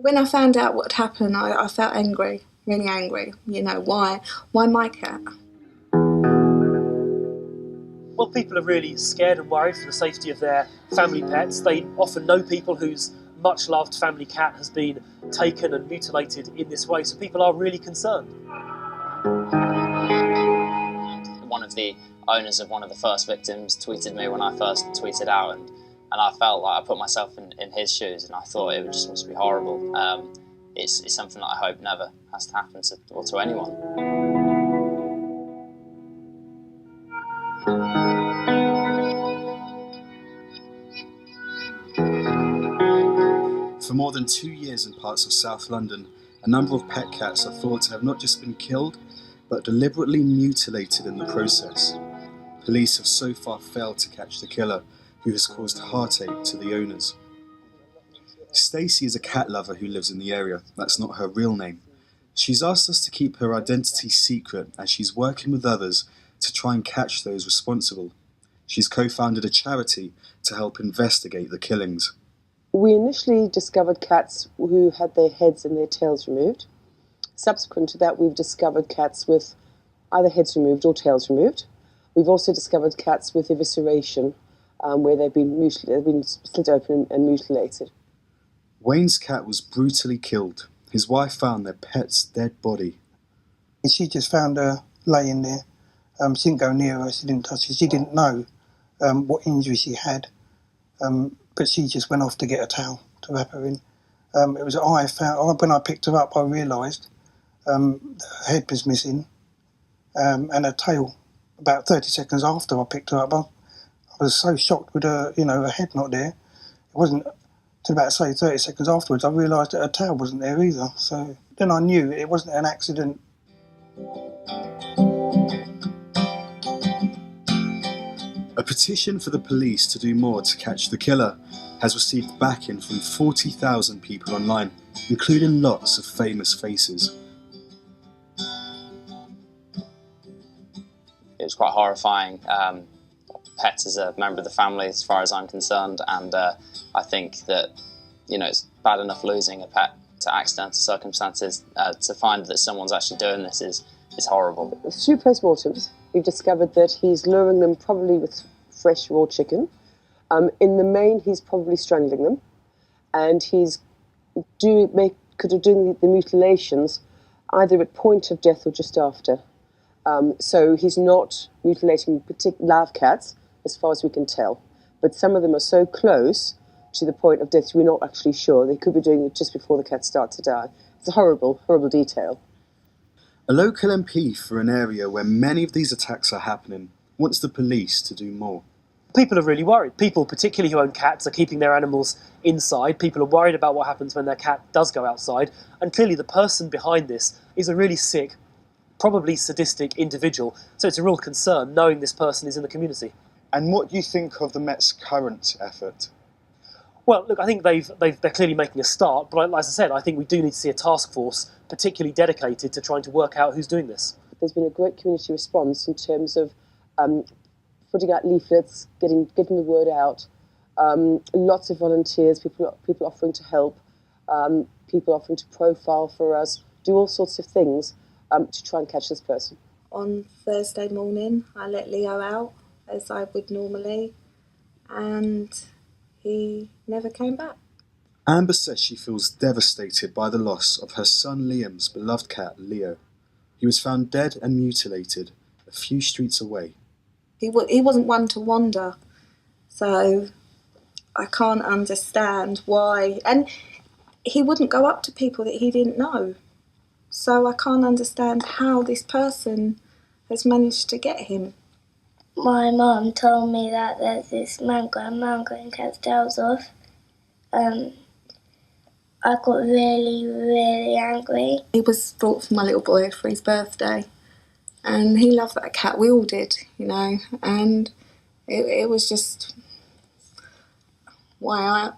When I found out what had happened, I felt angry, really angry. You know, why? Why my cat? Well, people are really scared and worried for the safety of their family pets. They often know people whose much-loved family cat has been taken and mutilated in this way, so people are really concerned. One of the owners of one of the first victims tweeted me when I first tweeted out, and I felt like I put myself in his shoes, and I thought it just must be horrible. It's something that I hope never has to happen to anyone. For more than 2 years in parts of South London, a number of pet cats are thought to have not just been killed, but deliberately mutilated in the process. Police have so far failed to catch the killer, who has caused heartache to the owners. Stacey is a cat lover who lives in the area. That's not her real name. She's asked us to keep her identity secret as she's working with others to try and catch those responsible. She's co-founded a charity to help investigate the killings. We initially discovered cats who had their heads and their tails removed. Subsequent to that, we've discovered cats with either heads removed or tails removed. We've also discovered cats with evisceration, where they've been split open and mutilated. Wayne's cat was brutally killed. His wife found their pet's dead body. She just found her laying there. She didn't go near her, she didn't touch her. She didn't know what injury she had, but she just went off to get a towel to wrap her in. It was I found, when I picked her up, I realised her head was missing and her tail. About 30 seconds after I picked her up, I was so shocked with her, her head not there. It wasn't till about, say, 30 seconds afterwards I realised that her tail wasn't there either. So then I knew it wasn't an accident. A petition for the police to do more to catch the killer has received backing from 40,000 people online, including lots of famous faces. It was quite horrifying. Pet is a member of the family as far as I'm concerned, and I think that it's bad enough losing a pet to accidental circumstances. To find that someone's actually doing this is horrible. Through post-mortems, we've discovered that he's luring them probably with fresh raw chicken. In the main, he's probably strangling them, and he's doing the mutilations either at point of death or just after. So he's not mutilating live cats, as far as we can tell. But some of them are so close to the point of death, we're not actually sure. They could be doing it just before the cats start to die. It's a horrible, horrible detail. A local MP for an area where many of these attacks are happening wants the police to do more. People are really worried. People, particularly who own cats, are keeping their animals inside. People are worried about what happens when their cat does go outside. And clearly the person behind this is a really sick, probably sadistic individual. So it's a real concern knowing this person is in the community. And what do you think of the Met's current effort? Well, look, I think they're clearly making a start, but as I said, I think we do need to see a task force particularly dedicated to trying to work out who's doing this. There's been a great community response in terms of putting out leaflets, getting the word out. Lots of volunteers, people offering to help, people offering to profile for us, do all sorts of things to try and catch this person. On Thursday morning, I let Leo out, as I would normally, and he never came back. Amber says she feels devastated by the loss of her son Liam's beloved cat, Leo. He was found dead and mutilated a few streets away. He wasn't one to wander, so I can't understand why. And he wouldn't go up to people that he didn't know. So I can't understand how this person has managed to get him. My mum told me that there's this man going cat's tails off. I got really, really angry. He was brought for my little boy for his birthday, and he loved that cat. We all did, and it was just why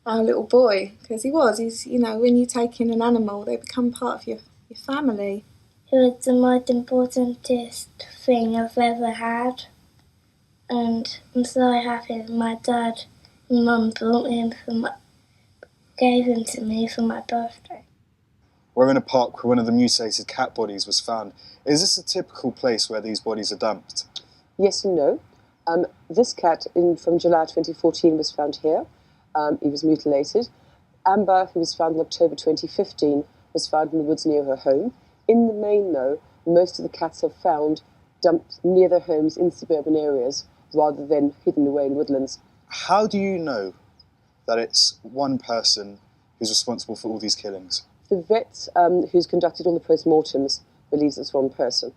our little boy, because he's when you take in an animal, they become part of your family. It was the most importantest thing I've ever had, and I'm so happy that my dad and mum brought him gave him to me for my birthday. We're in a park where one of the mutilated cat bodies was found. Is this a typical place where these bodies are dumped? Yes and no. This cat from July 2014 was found here. He was mutilated. Amber, who was found in October 2015, was found in the woods near her home. In the main, though, most of the cats are found dumped near their homes in suburban areas rather than hidden away in woodlands. How do you know that it's one person who's responsible for all these killings? The vet who's conducted all the post-mortems believes it's one person.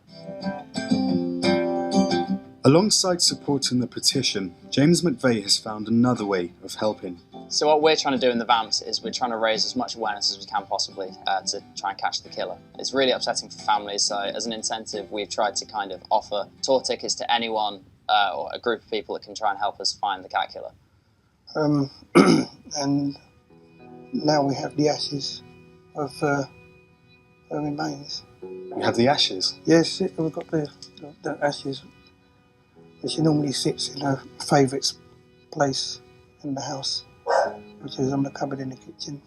Alongside supporting the petition, James McVey has found another way of helping. So what we're trying to do in the Vamps is we're trying to raise as much awareness as we can possibly to try and catch the killer. It's really upsetting for families, so as an incentive we've tried to kind of offer tour tickets to anyone or a group of people that can try and help us find the cat killer. And now we have the ashes of her remains. We have the ashes. Yes, we've got the ashes. She normally sits in her favourite place in the house, which is on the cupboard in the kitchen.